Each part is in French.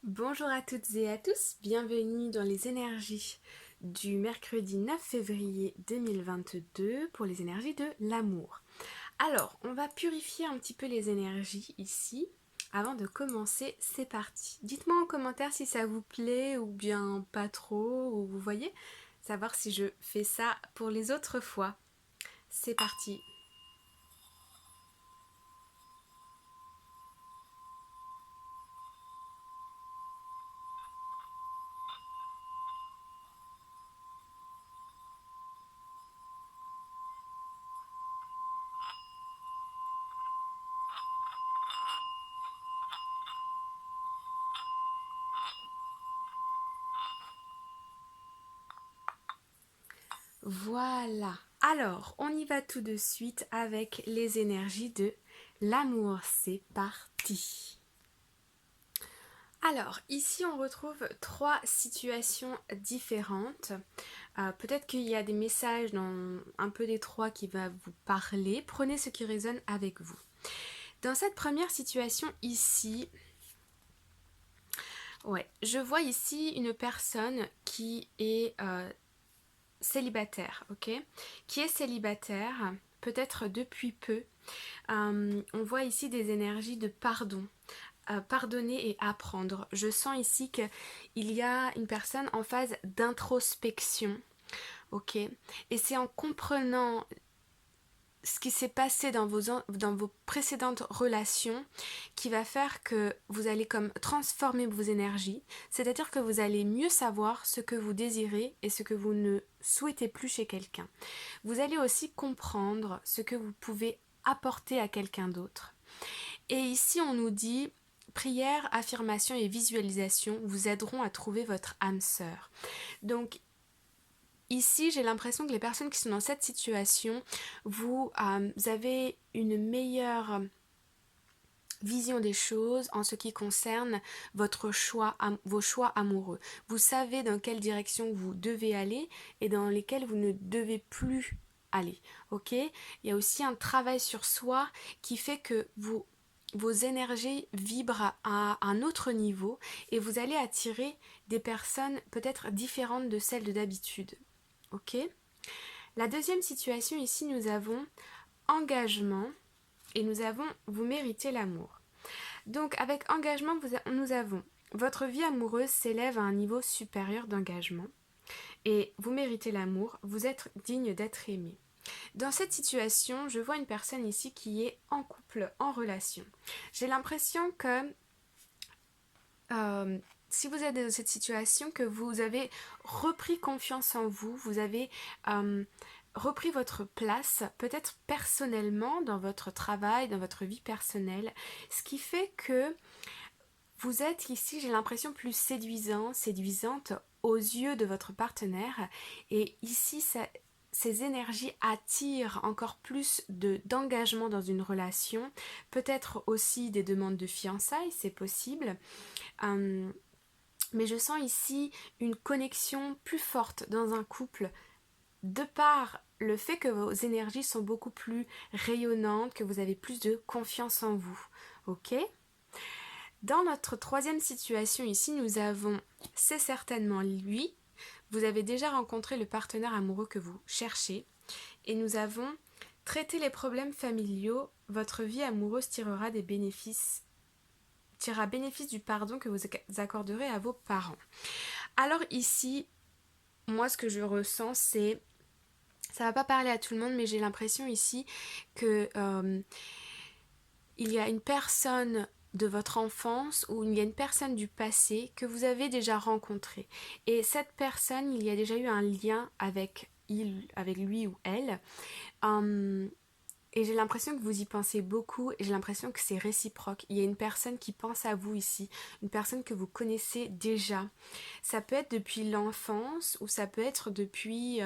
Bonjour à toutes et à tous, bienvenue dans les énergies du mercredi 9 février 2022 pour les énergies de l'amour. Alors, on va purifier un petit peu les énergies ici. Avant de commencer, c'est parti. Dites-moi en commentaire si ça vous plaît ou bien pas trop, ou vous voyez, savoir si je fais ça pour les autres fois. C'est parti. Voilà. Alors, on y va tout de suite avec les énergies de l'amour. C'est parti. Alors, ici on retrouve trois situations différentes. Peut-être qu'il y a des messages dans un peu des trois qui va vous parler. Prenez ce qui résonne avec vous. Dans cette première situation ici, je vois ici une personne qui est célibataire, ok? Qui est célibataire, peut-être depuis peu. On voit ici des énergies de pardon. Pardonner et apprendre. Je sens ici qu'il y a une personne en phase d'introspection, ok? Et c'est en comprenant ce qui s'est passé dans vos précédentes relations qui va faire que vous allez comme transformer vos énergies, c'est-à-dire que vous allez mieux savoir ce que vous désirez et ce que vous ne souhaitez plus chez quelqu'un. Vous allez aussi comprendre ce que vous pouvez apporter à quelqu'un d'autre. Et ici on nous dit prière, affirmation et visualisation vous aideront à trouver votre âme sœur. Donc ici, j'ai l'impression que les personnes qui sont dans cette situation, vous avez une meilleure vision des choses en ce qui concerne vos choix amoureux. Vous savez dans quelle direction vous devez aller et dans lesquelles vous ne devez plus aller. Ok? Il y a aussi un travail sur soi qui fait que vos énergies vibrent à un autre niveau et vous allez attirer des personnes peut-être différentes de celles de d'habitude. Ok? La deuxième situation ici, nous avons engagement et nous avons vous méritez l'amour. Donc avec engagement, nous avons votre vie amoureuse s'élève à un niveau supérieur d'engagement et vous méritez l'amour, vous êtes digne d'être aimé. Dans cette situation, je vois une personne ici qui est en couple, en relation. J'ai l'impression que si vous êtes dans cette situation, que vous avez repris confiance en vous, vous avez repris votre place, peut-être personnellement, dans votre travail, dans votre vie personnelle, ce qui fait que vous êtes ici, j'ai l'impression, plus séduisante aux yeux de votre partenaire. Et ici, ces énergies attirent encore plus d'engagement dans une relation. Peut-être aussi des demandes de fiançailles, c'est possible. Mais je sens ici une connexion plus forte dans un couple de par le fait que vos énergies sont beaucoup plus rayonnantes, que vous avez plus de confiance en vous. Ok? Dans notre troisième situation ici, nous avons c'est certainement lui. Vous avez déjà rencontré le partenaire amoureux que vous cherchez. Et nous avons traité les problèmes familiaux. Votre vie amoureuse tirera bénéfice du pardon que vous accorderez à vos parents. Alors ici, moi ce que je ressens c'est, ça va pas parler à tout le monde, mais j'ai l'impression ici que il y a une personne de votre enfance ou il y a une personne du passé que vous avez déjà rencontrée. Et cette personne, il y a déjà eu un lien avec lui ou elle. Et j'ai l'impression que vous y pensez beaucoup et j'ai l'impression que c'est réciproque. Il y a une personne qui pense à vous ici, une personne que vous connaissez déjà. Ça peut être depuis l'enfance ou ça peut être depuis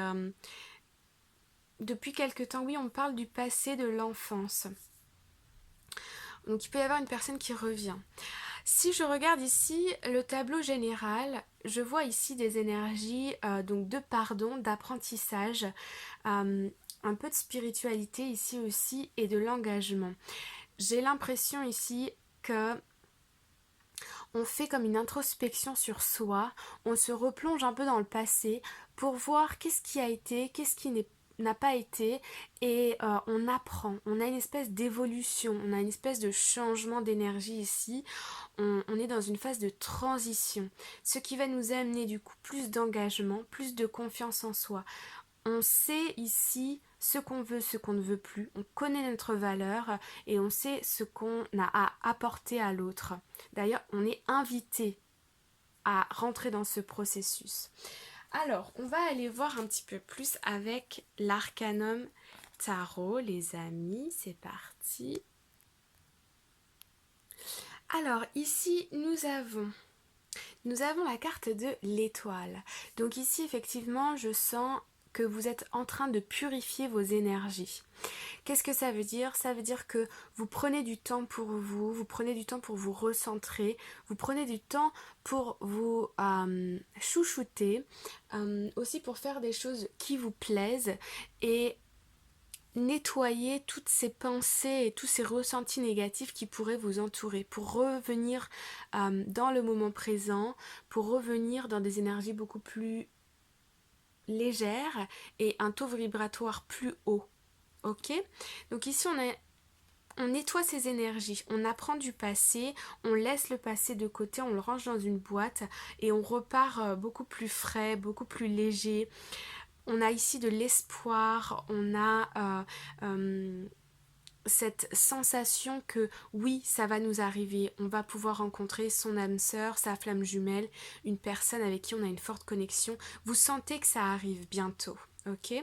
quelque temps. Oui, on parle du passé de l'enfance. Donc il peut y avoir une personne qui revient. Si je regarde ici le tableau général, je vois ici des énergies donc de pardon, d'apprentissage, un peu de spiritualité ici aussi et de l'engagement. J'ai l'impression ici que on fait comme une introspection sur soi, on se replonge un peu dans le passé pour voir qu'est-ce qui a été, qu'est-ce qui n'a pas été, et on apprend, on a une espèce d'évolution, on a une espèce de changement d'énergie ici, on est dans une phase de transition, ce qui va nous amener du coup plus d'engagement, plus de confiance en soi. On sait ici ce qu'on veut, ce qu'on ne veut plus, on connaît notre valeur et on sait ce qu'on a à apporter à l'autre. D'ailleurs, on est invité à rentrer dans ce processus. Alors, on va aller voir un petit peu plus avec l'arcanum tarot, les amis, c'est parti. Alors, ici, nous avons la carte de l'étoile. Donc ici, effectivement, je sens que vous êtes en train de purifier vos énergies. Qu'est-ce que ça veut dire? Ça veut dire que vous prenez du temps pour vous, vous prenez du temps pour vous recentrer, vous prenez du temps pour vous chouchouter, aussi pour faire des choses qui vous plaisent et nettoyer toutes ces pensées et tous ces ressentis négatifs qui pourraient vous entourer pour revenir dans le moment présent, pour revenir dans des énergies beaucoup plus légères et un taux vibratoire plus haut. Ok? Donc ici on nettoie ces énergies, on apprend du passé, on laisse le passé de côté, on le range dans une boîte et on repart beaucoup plus frais, beaucoup plus léger. On a ici de l'espoir, on a cette sensation que oui, ça va nous arriver, on va pouvoir rencontrer son âme sœur, sa flamme jumelle, une personne avec qui on a une forte connexion. Vous sentez que ça arrive bientôt, ok?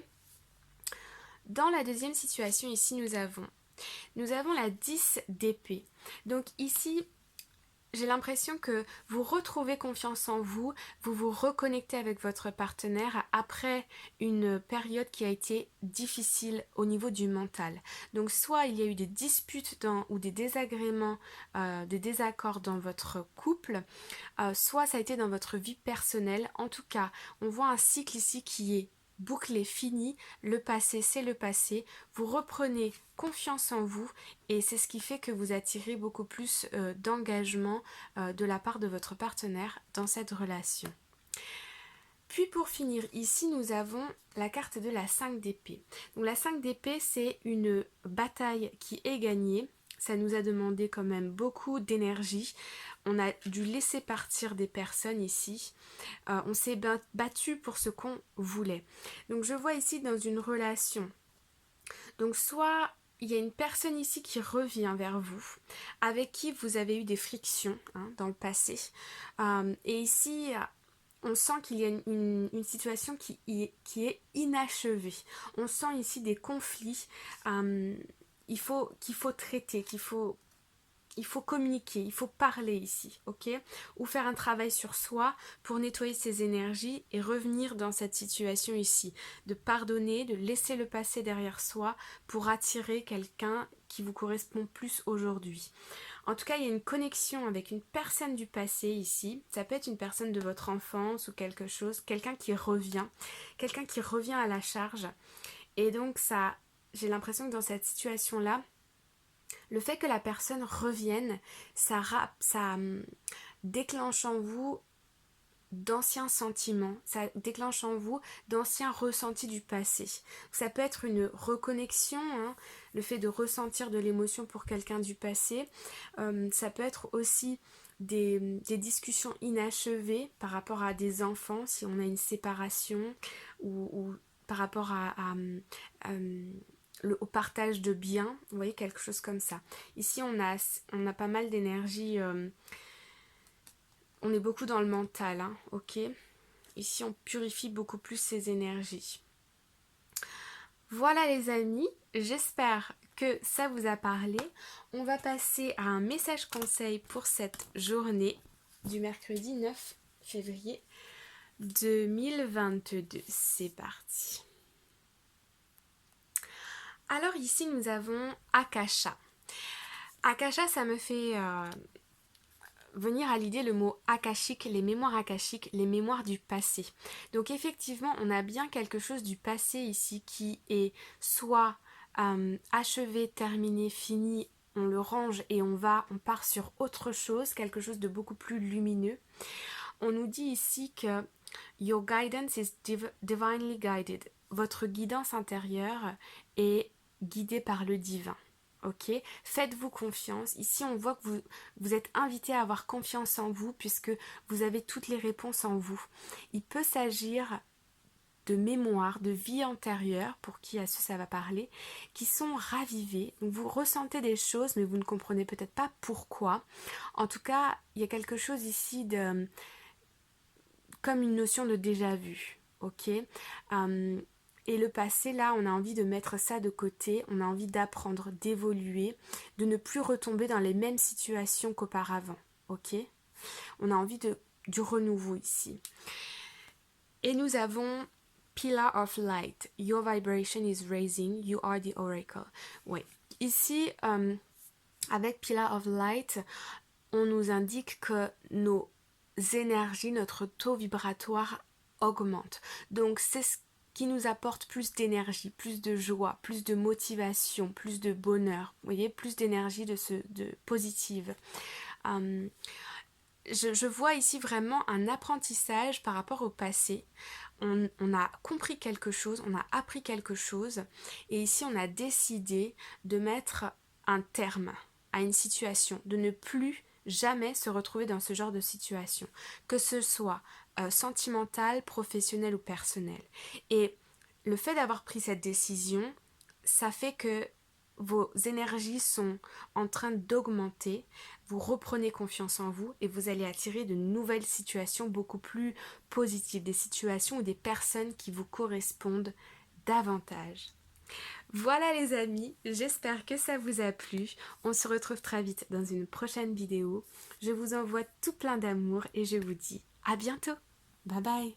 Dans la deuxième situation, ici, nous avons la 10 d'épée. Donc ici, j'ai l'impression que vous retrouvez confiance en vous, vous vous reconnectez avec votre partenaire après une période qui a été difficile au niveau du mental. Donc soit il y a eu des disputes ou des désagréments, des désaccords dans votre couple, soit ça a été dans votre vie personnelle. En tout cas, on voit un cycle ici qui est bouclé, fini, le passé c'est le passé, vous reprenez confiance en vous et c'est ce qui fait que vous attirez beaucoup plus d'engagement de la part de votre partenaire dans cette relation. Puis pour finir, ici nous avons la carte de la 5 d'épée. Donc la 5 d'épée, c'est une bataille qui est gagnée. Ça nous a demandé quand même beaucoup d'énergie. On a dû laisser partir des personnes ici. On s'est battu pour ce qu'on voulait. Donc je vois ici dans une relation. Donc soit il y a une personne ici qui revient vers vous, avec qui vous avez eu des frictions dans le passé. Et ici, on sent qu'il y a une situation qui est inachevée. On sent ici des conflits qu'il faut traiter, il faut communiquer, il faut parler ici, ok? Ou faire un travail sur soi pour nettoyer ses énergies et revenir dans cette situation ici. De pardonner, de laisser le passé derrière soi pour attirer quelqu'un qui vous correspond plus aujourd'hui. En tout cas, il y a une connexion avec une personne du passé ici. Ça peut être une personne de votre enfance ou quelque chose, quelqu'un qui revient à la charge. Et donc ça, j'ai l'impression que dans cette situation-là, le fait que la personne revienne, ça déclenche en vous d'anciens sentiments, ça déclenche en vous d'anciens ressentis du passé. Ça peut être une reconnexion, le fait de ressentir de l'émotion pour quelqu'un du passé. Ça peut être aussi des discussions inachevées par rapport à des enfants, si on a une séparation, ou par rapport au partage de biens, vous voyez, quelque chose comme ça. Ici, on a pas mal d'énergie, on est beaucoup dans le mental, ok? Ici, on purifie beaucoup plus ces énergies. Voilà les amis, j'espère que ça vous a parlé. On va passer à un message conseil pour cette journée du mercredi 9 février 2022. C'est parti. Alors ici nous avons Akasha. Akasha, ça me fait venir à l'idée le mot akashique, les mémoires du passé. Donc effectivement, on a bien quelque chose du passé ici qui est soit achevé, terminé, fini, on le range et on part sur autre chose, quelque chose de beaucoup plus lumineux. On nous dit ici que your guidance is divinely guided. Votre guidance intérieure est guidée par le divin. Ok, faites-vous confiance. Ici, on voit que vous êtes invité à avoir confiance en vous puisque vous avez toutes les réponses en vous. Il peut s'agir de mémoire, de vie antérieure, pour qui à ce ça va parler, qui sont ravivées. Donc vous ressentez des choses, mais vous ne comprenez peut-être pas pourquoi. En tout cas, il y a quelque chose ici de comme une notion de déjà vu. Ok, et le passé, là, on a envie de mettre ça de côté, on a envie d'apprendre, d'évoluer, de ne plus retomber dans les mêmes situations qu'auparavant. Ok, on a envie du renouveau ici. Et nous avons Pillar of Light. Your vibration is raising. You are the oracle. Oui. Ici, avec Pillar of Light, on nous indique que nos énergies, notre taux vibratoire augmente. Donc, c'est ce qui nous apporte plus d'énergie, plus de joie, plus de motivation, plus de bonheur. Vous voyez, plus d'énergie de positive. Je vois ici vraiment un apprentissage par rapport au passé. On a compris quelque chose, on a appris quelque chose, et ici on a décidé de mettre un terme à une situation, de ne plus jamais se retrouver dans ce genre de situation, que ce soit sentimental, professionnel ou personnel. Et le fait d'avoir pris cette décision, ça fait que vos énergies sont en train d'augmenter, vous reprenez confiance en vous et vous allez attirer de nouvelles situations beaucoup plus positives, des situations ou des personnes qui vous correspondent davantage. Voilà les amis, j'espère que ça vous a plu. On se retrouve très vite dans une prochaine vidéo. Je vous envoie tout plein d'amour et je vous dis à bientôt. Bye bye.